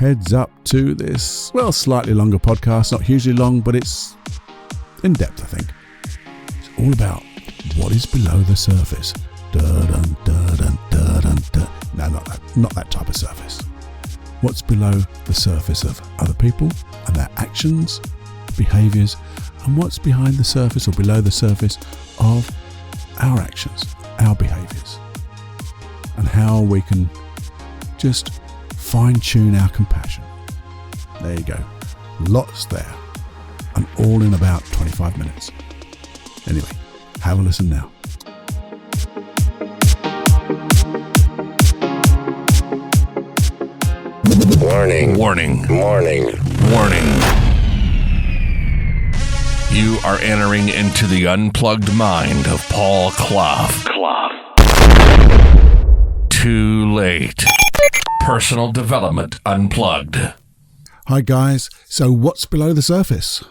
Heads up to this, slightly longer podcast, not hugely long, but it's in depth, I think. It's all about what is below the surface. Dun, dun, dun, dun, dun, dun. No, not that type of surface. What's below the surface of other people and their actions, behaviours, and what's behind the surface or below the surface of our actions, our behaviours, and how we can just fine-tune our compassion. There you go. Lots there, and all in about 25 minutes. Anyway, have a listen now. Warning. Warning. Warning. Warning. You are entering into the unplugged mind of Paul Clough. Too late. Personal Development Unplugged. Hi guys, so what's below the surface?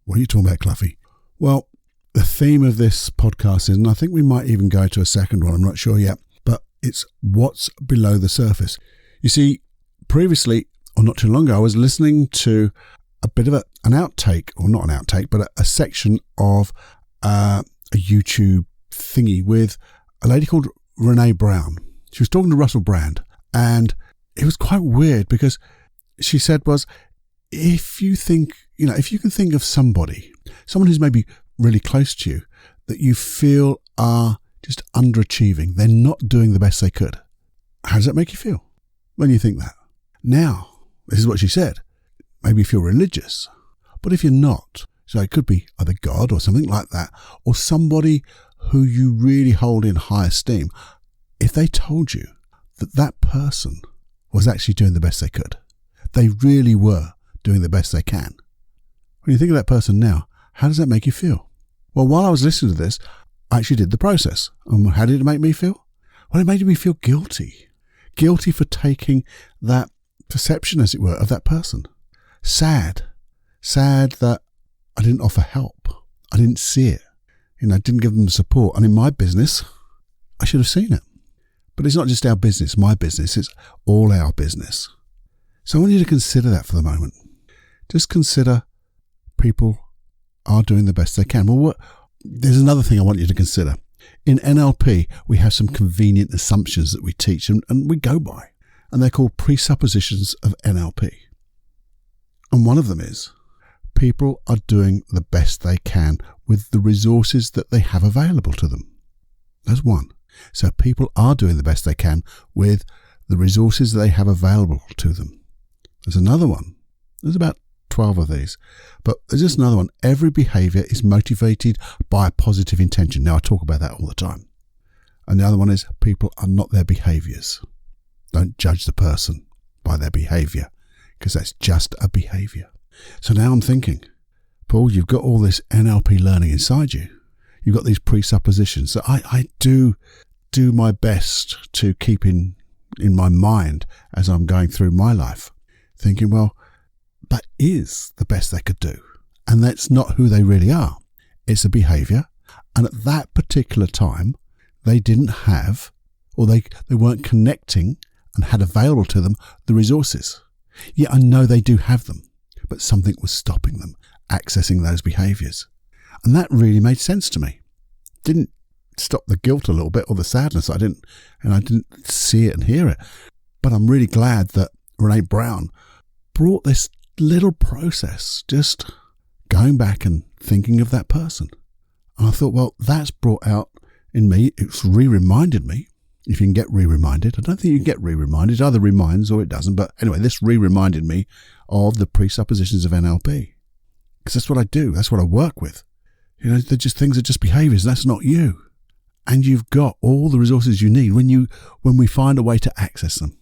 What are you talking about, Cluffy? Well, the theme of this podcast is, and I think we might even go to a second one, I'm not sure yet, but it's what's below the surface. You see, previously, or not too long ago, I was listening to a bit of an outtake, or not an outtake, but a section of a YouTube thingy with a lady called Rene Brown. She was talking to Russel Brand, and it was quite weird because she said if you can think of someone who's maybe really close to you that you feel are just underachieving, they're not doing the best they could, how does that make you feel when you think that? Now, this is what she said. Maybe you feel religious, but if you're not, so it could be either God or something like that, or somebody who you really hold in high esteem. If they told you that that person was actually doing the best they could, they really were doing the best they can, when you think of that person now, how does that make you feel? Well, while I was listening to this, I actually did the process. How did it make me feel? Well, it made me feel guilty for taking that perception, as it were, of that person. Sad that I didn't offer help. I didn't see it. I didn't give them the support. And in my business, I should have seen it. But it's not just our business, my business, it's all our business. So I want you to consider that for the moment. Just consider people are doing the best they can. Well, there's another thing I want you to consider. In NLP, we have some convenient assumptions that we teach and we go by, and they're called presuppositions of NLP. And one of them is people are doing the best they can with the resources that they have available to them. That's one. So people are doing the best they can with the resources they have available to them. There's another one. There's about 12 of these. But there's just another one. Every behaviour is motivated by a positive intention. Now, I talk about that all the time. And the other one is people are not their behaviours. Don't judge the person by their behaviour, because that's just a behaviour. So now I'm thinking, Paul, you've got all this NLP learning inside you. You've got these presuppositions. So I do my best to keep in my mind as I'm going through my life, thinking, well, that is the best they could do. And that's not who they really are. It's a behaviour. And at that particular time, they didn't have, or they weren't connecting and had available to them the resources. Yeah, I know they do have them, but something was stopping them accessing those behaviours. And that really made sense to me. Didn't stop the guilt a little bit or the sadness. I didn't see it and hear it. But I'm really glad that Rene Brown brought this little process, just going back and thinking of that person. And I thought, well, that's brought out in me, it's re-reminded me, if you can get re-reminded. I don't think you can get re-reminded. It either reminds or it doesn't. But anyway, this re-reminded me of the presuppositions of NLP. Because that's what I do. That's what I work with. They're just things are just behaviours. That's not you. And you've got all the resources you need when we find a way to access them.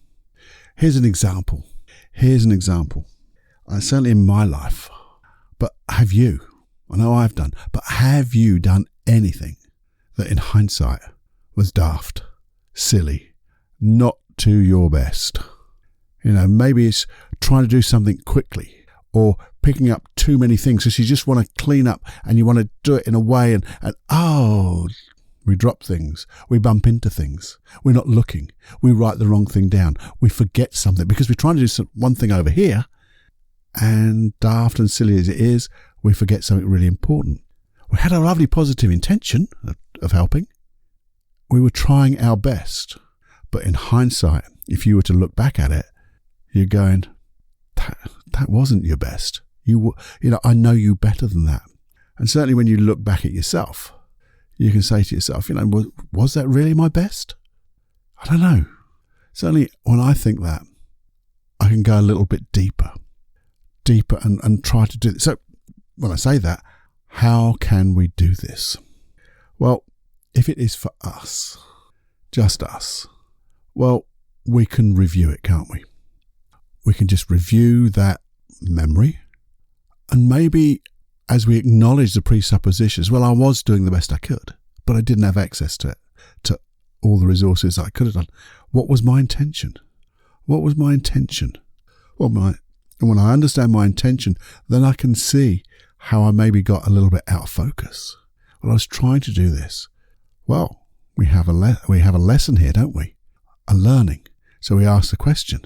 Here's an example. Certainly in my life. But have you? I know I've done. But have you done anything that in hindsight was daft, silly, not to your best? Maybe it's trying to do something quickly, or picking up too many things because you just want to clean up and you want to do it in a way and We drop things. We bump into things. We're not looking. We write the wrong thing down. We forget something because we're trying to do one thing over here, and daft and silly as it is, we forget something really important. We had a lovely positive intention of helping. We were trying our best. But in hindsight, if you were to look back at it, you're going, that wasn't your best. I know you better than that. And certainly when you look back at yourself, you can say to yourself, was that really my best? I don't know. Certainly when I think that, I can go a little bit deeper and try to do this. So when I say that, how can we do this? Well, if it is for us, just us, well, we can review it, can't we? We can just review that memory, and maybe as we acknowledge the presuppositions, well, I was doing the best I could, but I didn't have access to all the resources I could have done. What was my intention? What was my intention? Well, when I understand my intention, then I can see how I maybe got a little bit out of focus. Well, I was trying to do this. Well, we have a lesson here, don't we? A learning. So we ask the question,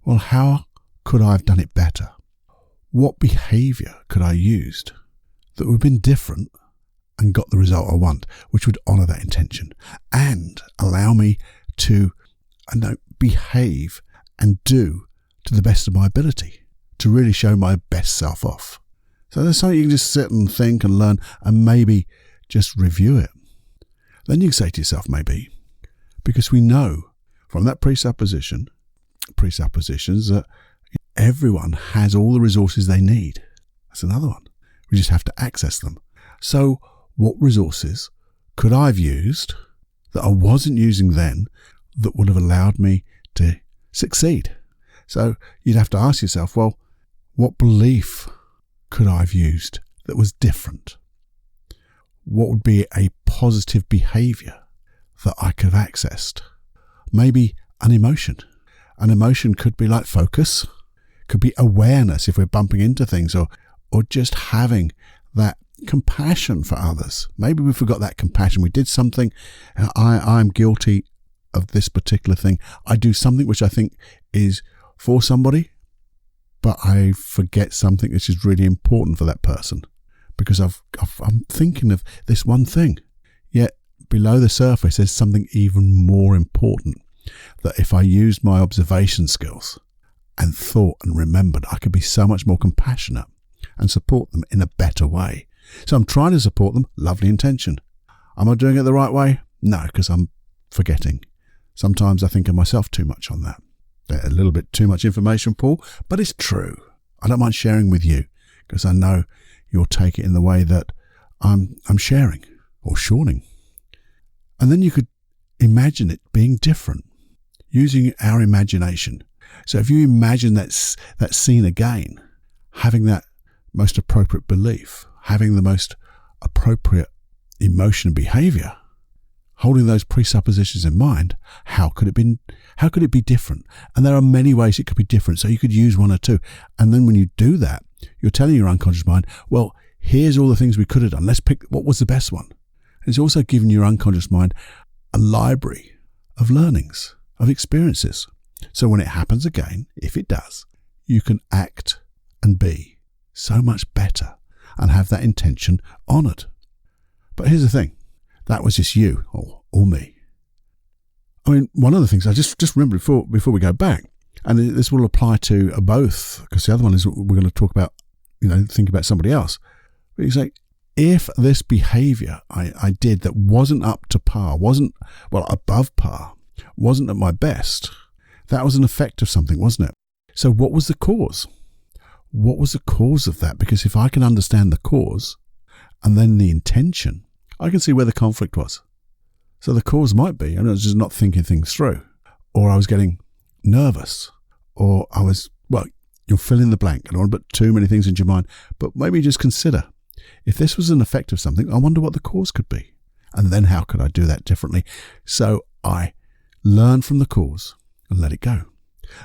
well, how could I have done it better? What behaviour could I have used that would have been different and got the result I want, which would honour that intention and allow me to behave and do to the best of my ability, to really show my best self off. So there's something you can just sit and think and learn and maybe just review it. Then you can say to yourself, maybe, because we know from that presuppositions that everyone has all the resources they need. That's another one. We just have to access them. So what resources could I have used that I wasn't using then that would have allowed me to succeed? So you'd have to ask yourself, well, what belief could I have used that was different? What would be a positive behaviour that I could have accessed? Maybe an emotion. An emotion could be like focus, could be awareness if we're bumping into things, or just having that compassion for others. Maybe we forgot that compassion. We did something, and I'm guilty of this particular thing. I do something which I think is for somebody, but I forget something which is really important for that person because I'm thinking of this one thing. Yet below the surface there's something even more important, that if I used my observation skills and thought and remembered, I could be so much more compassionate and support them in a better way. So I'm trying to support them, lovely intention. Am I doing it the right way? No, because I'm forgetting. Sometimes I think of myself too much on that. A little bit too much information, Paul, but it's true. I don't mind sharing with you because I know you'll take it in the way that I'm sharing or shorting. And then you could imagine it being different using our imagination. So if you imagine that scene again, having that most appropriate belief, having the most appropriate emotion and behaviour, holding those presuppositions in mind, how could it be different? And there are many ways it could be different. So you could use one or two. And then when you do that, you're telling your unconscious mind, well, here's all the things we could have done. Let's pick what was the best one. And it's also giving your unconscious mind a library of learnings, of experiences. So when it happens again, if it does, you can act and be so much better and have that intention honoured. But here's the thing. That was just you or me. I mean, one of the things I just remembered before we go back, and this will apply to both, because the other one is we're going to talk about, think about somebody else. But you say, if this behaviour I did that wasn't up to par, above par, wasn't at my best, that was an effect of something, wasn't it? So what was the cause? What was the cause of that? Because if I can understand the cause and then the intention, I can see where the conflict was. So the cause might be, I was just not thinking things through, or I was getting nervous, or I was, you'll fill in the blank. I don't want to put too many things into your mind, but maybe just consider, if this was an effect of something, I wonder what the cause could be. And then how could I do that differently? So I learn from the cause and let it go.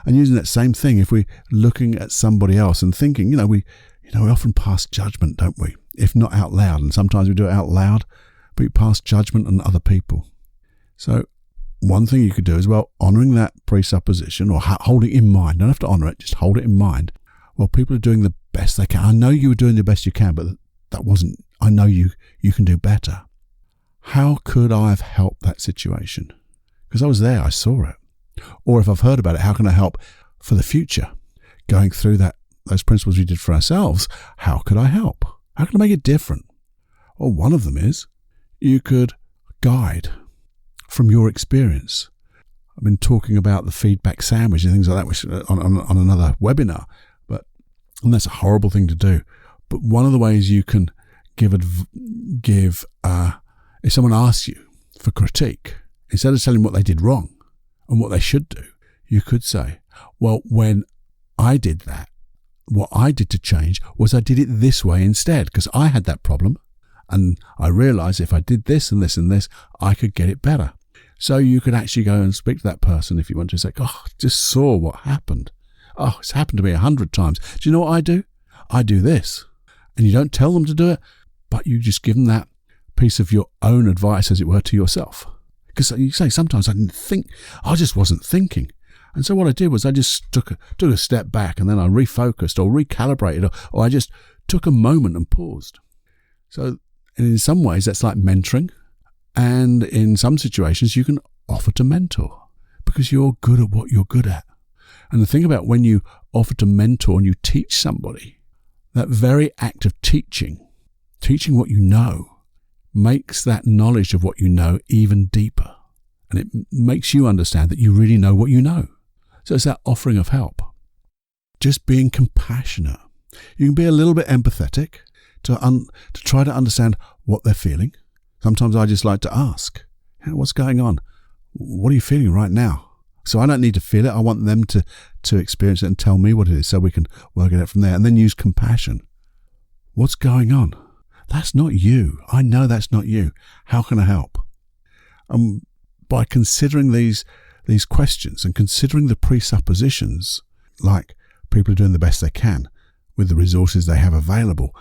And using that same thing, if we're looking at somebody else and thinking, we often pass judgment, don't we? If not out loud, and sometimes we do it out loud, but you pass judgment on other people. So one thing you could do is, well, honouring that presupposition or hold it in mind. Don't have to honour it, just hold it in mind. Well, people are doing the best they can. I know you were doing the best you can, but that wasn't, I know you can do better. How could I have helped that situation? Because I was there, I saw it. Or if I've heard about it, how can I help for the future? Going through those principles we did for ourselves, how could I help? How can I make it different? Well, one of them is you could guide from your experience. I've been talking about the feedback sandwich and things like that which, on another webinar, and that's a horrible thing to do. But one of the ways you can give if someone asks you for critique, instead of telling what they did wrong and what they should do, you could say, well, when I did that, what I did to change was I did it this way instead, because I had that problem and I realized if I did this and this and this, I could get it better. So you could actually go and speak to that person if you want to say, oh, I just saw what happened. Oh, it's happened to me 100 times. Do you know what I do? I do this. And you don't tell them to do it, but you just give them that piece of your own advice, as it were, to yourself. Because you say, sometimes I didn't think, I just wasn't thinking. And so what I did was I just took a step back, and then I refocused or recalibrated, or I just took a moment and paused. So in some ways that's like mentoring. And in some situations you can offer to mentor because you're good at what you're good at. And the thing about when you offer to mentor and you teach somebody, that very act of teaching what you know, makes that knowledge of what you know even deeper. And it makes you understand that you really know what you know. So it's that offering of help. Just being compassionate. You can be a little bit empathetic to try to understand what they're feeling. Sometimes I just like to ask, what's going on? What are you feeling right now? So I don't need to feel it. I want them to experience it and tell me what it is so we can work it out from there. And then use compassion. What's going on? That's not you. I know that's not you. How can I help? By considering these questions and considering the presuppositions, like people are doing the best they can with the resources they have available.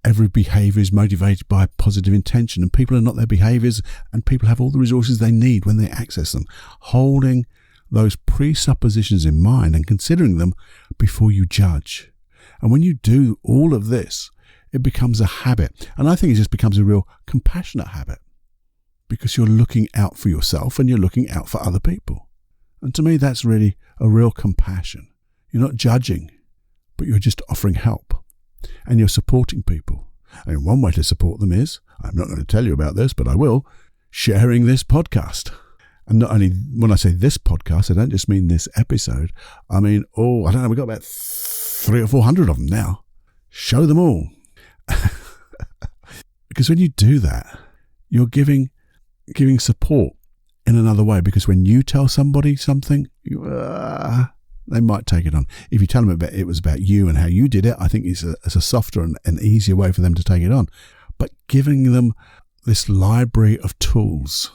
Every behaviour is motivated by positive intention, and people are not their behaviours, and people have all the resources they need when they access them. Holding those presuppositions in mind and considering them before you judge. And when you do all of this, it becomes a habit. And I think it just becomes a real compassionate habit because you're looking out for yourself and you're looking out for other people. And to me, that's really a real compassion. You're not judging, but you're just offering help. And you're supporting people. And one way to support them is, I'm not going to tell you about this, but I will, sharing this podcast. And not only when I say this podcast, I don't just mean this episode. I mean, I don't know, we've got about 300 or 400 of them now. Show them all. Because when you do that, you're giving support in another way. Because when you tell somebody something, they might take it on. If you tell them it was about you and how you did it, I think it's a softer and easier way for them to take it on. But giving them this library of tools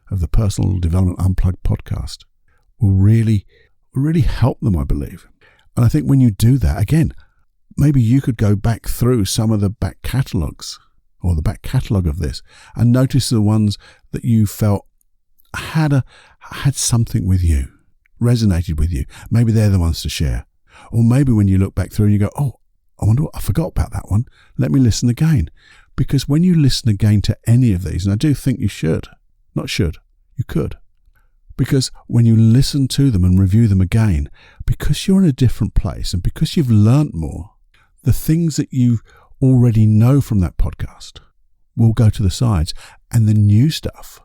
of the Personal Development Unplugged podcast will really help them, I believe. And I think when you do that, again, maybe you could go back through some of the back catalogues or the back catalogue of this and notice the ones that you felt had something with you, resonated with you. Maybe they're the ones to share. Or maybe when you look back through and you go, I wonder what I forgot about that one. Let me listen again. Because when you listen again to any of these, and I do think you could. Because when you listen to them and review them again, because you're in a different place and because you've learnt more, the things that you already know from that podcast will go to the sides. And the new stuff,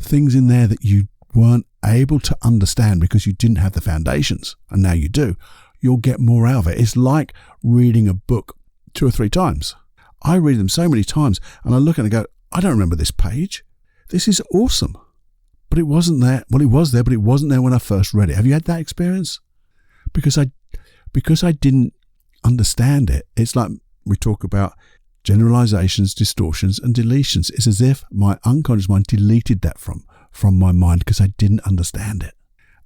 things in there that you weren't able to understand because you didn't have the foundations, and now you do, you'll get more out of it. It's like reading a book 2 or 3 times. I read them so many times and I look at it and go, I don't remember this page. This is awesome. But it wasn't there. Well, it was there, but it wasn't there when I first read it. Have you had that experience? Because I didn't understand it. It's like we talk about generalizations, distortions, and deletions. It's as if my unconscious mind deleted that from my mind because I didn't understand it.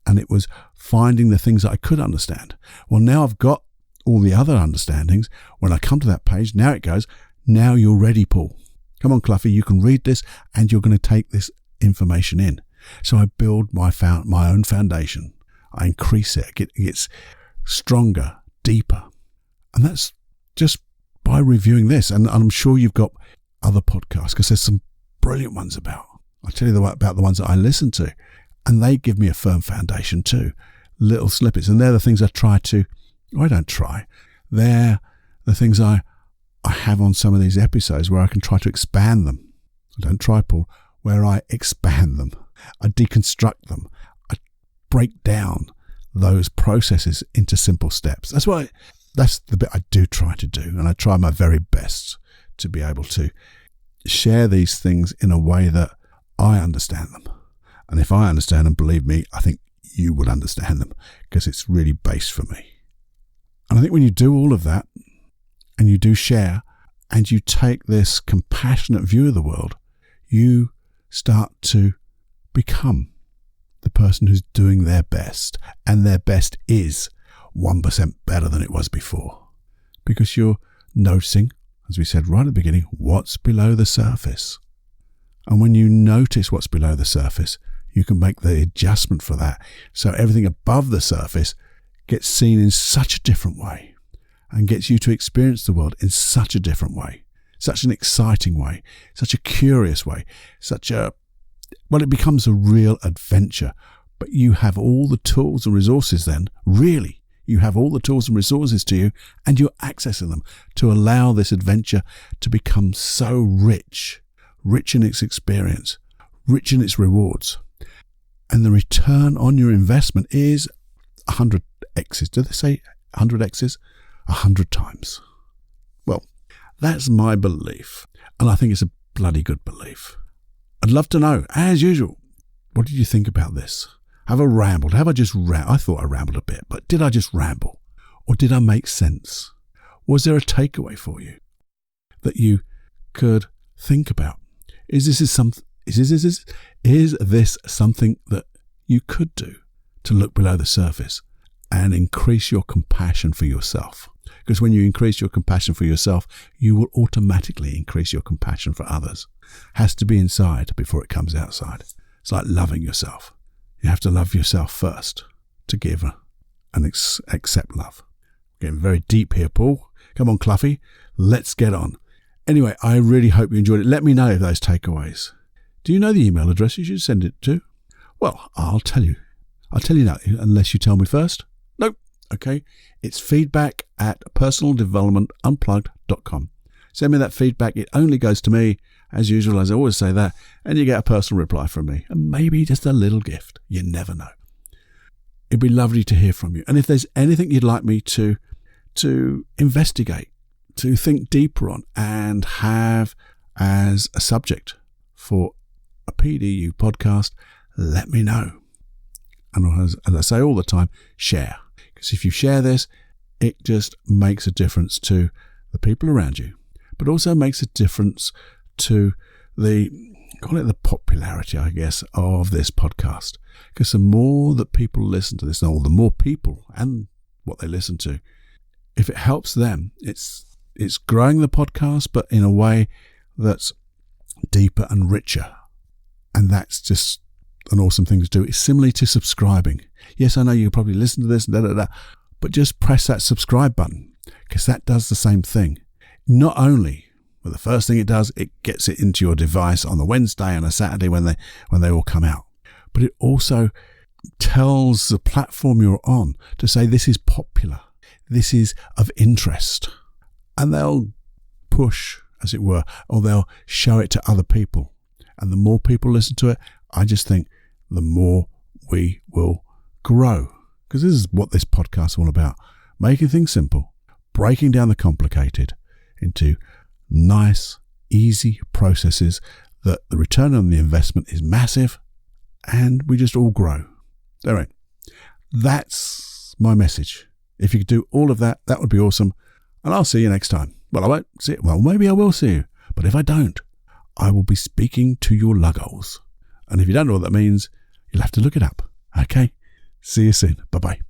And it was finding the things that I could understand. Well, now I've got all the other understandings. When I come to that page, now it goes, now you're ready, Paul. Come on, Cluffy, you can read this and you're going to take this information in. So I build my own foundation. I increase it. It gets stronger, deeper. And that's just by reviewing this. And I'm sure you've got other podcasts, because there's some brilliant ones about. I'll tell you about the ones that I listen to. And they give me a firm foundation too. Little snippets. And they're the things I don't try. They're the things I have on some of these episodes where I can try to expand them. I don't try, Paul, where I expand them. I deconstruct them. I break down those processes into simple steps. That's the bit I do try to do. And I try my very best to be able to share these things in a way that I understand them. And if I understand them, believe me, I think you would understand them, because it's really based for me. And I think when you do all of that, and you do share, and you take this compassionate view of the world, you start to become the person who's doing their best. And their best is 1% better than it was before. Because you're noticing, as we said right at the beginning, what's below the surface. And when you notice what's below the surface, you can make the adjustment for that. So everything above the surface gets seen in such a different way, and gets you to experience the world in such a different way, such an exciting way, such a curious way, it becomes a real adventure. But you have all the tools and resources then, really, you have all the tools and resources to you, and you're accessing them to allow this adventure to become so rich in its experience, rich in its rewards. And the return on your investment is 100 X's. Do they say 100 X's? 100 times. Well, that's my belief. And I think it's a bloody good belief. I'd love to know, as usual, what did you think about this? Have I rambled? Have I just I thought I rambled a bit, but did I just ramble? Or did I make sense? Was there a takeaway for you that you could think about? Is this something that you could do to look below the surface and increase your compassion for yourself? Because when you increase your compassion for yourself, you will automatically increase your compassion for others. Has to be inside before it comes outside. It's like loving yourself. You have to love yourself first to give and accept love. Getting very deep here, Paul. Come on, Cluffy. Let's get on. Anyway, I really hope you enjoyed it. Let me know those takeaways. Do you know the email address you should send it to? Well, I'll tell you. I'll tell you now, unless you tell me first. Nope. Okay. It's feedback@personaldevelopmentunplugged.com. Send me that feedback. It only goes to me, as usual, as I always say that, and you get a personal reply from me. And maybe just a little gift. You never know. It'd be lovely to hear from you. And if there's anything you'd like me to investigate, to think deeper on, and have as a subject for a PDU podcast, let me know. And as I say all the time, share. Because if you share this, it just makes a difference to the people around you, but also makes a difference to the popularity, I guess, of this podcast. Because the more that people listen to this, or the more people and what they listen to, if it helps them, it's growing the podcast, but in a way that's deeper and richer. And that's just an awesome thing to do. It's similar to subscribing. Yes, I know you probably listen to this, but just press that subscribe button, because that does the same thing. Not only, well, the first thing it does, it gets it into your device on the Wednesday and a Saturday when they all come out. But it also tells the platform you're on to say this is popular, this is of interest. And they'll push, as it were, or they'll show it to other people. And the more people listen to it, I just think the more we will grow. Because this is what this podcast is all about. Making things simple, breaking down the complicated into nice, easy processes that the return on the investment is massive, and we just all grow. All right. That's my message. If you could do all of that, that would be awesome. And I'll see you next time. Well, I won't see it. Well, maybe I will see you. But if I don't, I will be speaking to your lugholes. And if you don't know what that means, you'll have to look it up. Okay? See you soon. Bye-bye.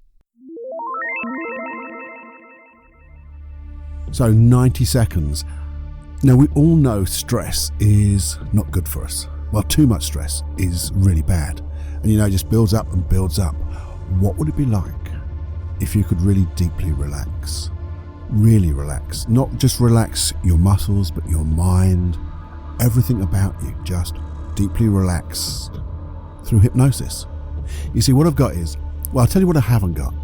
So 90 seconds. Now, we all know stress is not good for us. Well, too much stress is really bad. And it just builds up and builds up. What would it be like if you could really deeply relax? Really relax. Not just relax your muscles, but your mind, everything about you, just deeply relaxed through hypnosis. You see, what I've got is, I'll tell you what I haven't got.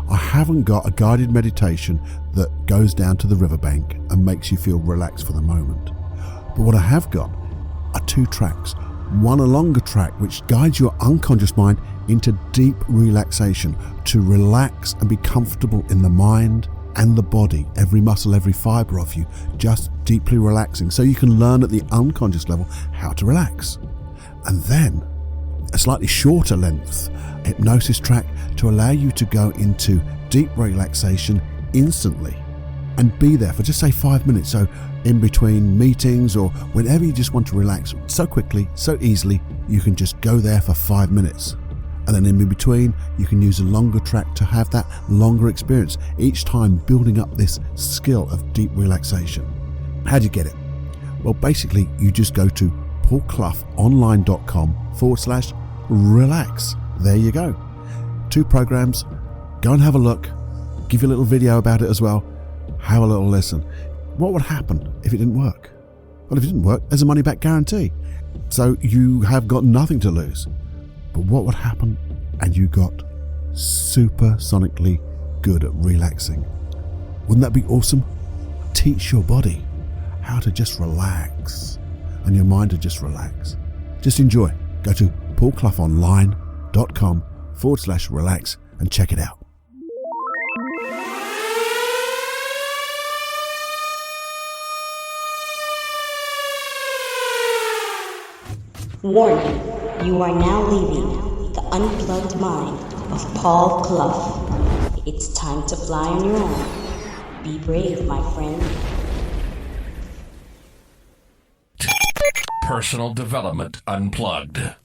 I haven't got a guided meditation that goes down to the riverbank and makes you feel relaxed for the moment. But what I have got are 2 tracks. One, a longer track, which guides your unconscious mind into deep relaxation, to relax and be comfortable in the mind and the body, every muscle, every fiber of you, just deeply relaxing, so you can learn at the unconscious level how to relax. And then a slightly shorter length hypnosis track to allow you to go into deep relaxation instantly and be there for just say 5 minutes. So in between meetings or whenever you just want to relax so quickly, so easily, you can just go there for 5 minutes. And then in between, you can use a longer track to have that longer experience, each time building up this skill of deep relaxation. How do you get it? Well, basically, you just go to paulcloughonline.com/relax. There you go. 2 programs. Go and have a look. Give you a little video about it as well. Have a little listen. What would happen if it didn't work? Well, if it didn't work, there's a money back guarantee. So you have got nothing to lose. But what would happen? And you got supersonically good at relaxing. Wouldn't that be awesome? Teach your body how to just relax and your mind to just relax. Just enjoy. Go to paulcloughonline.com/relax and check it out. Warning, you are now leaving the unplugged mind of Paul Clough. It's time to fly on your own. Be brave, my friend. Personal Development Unplugged.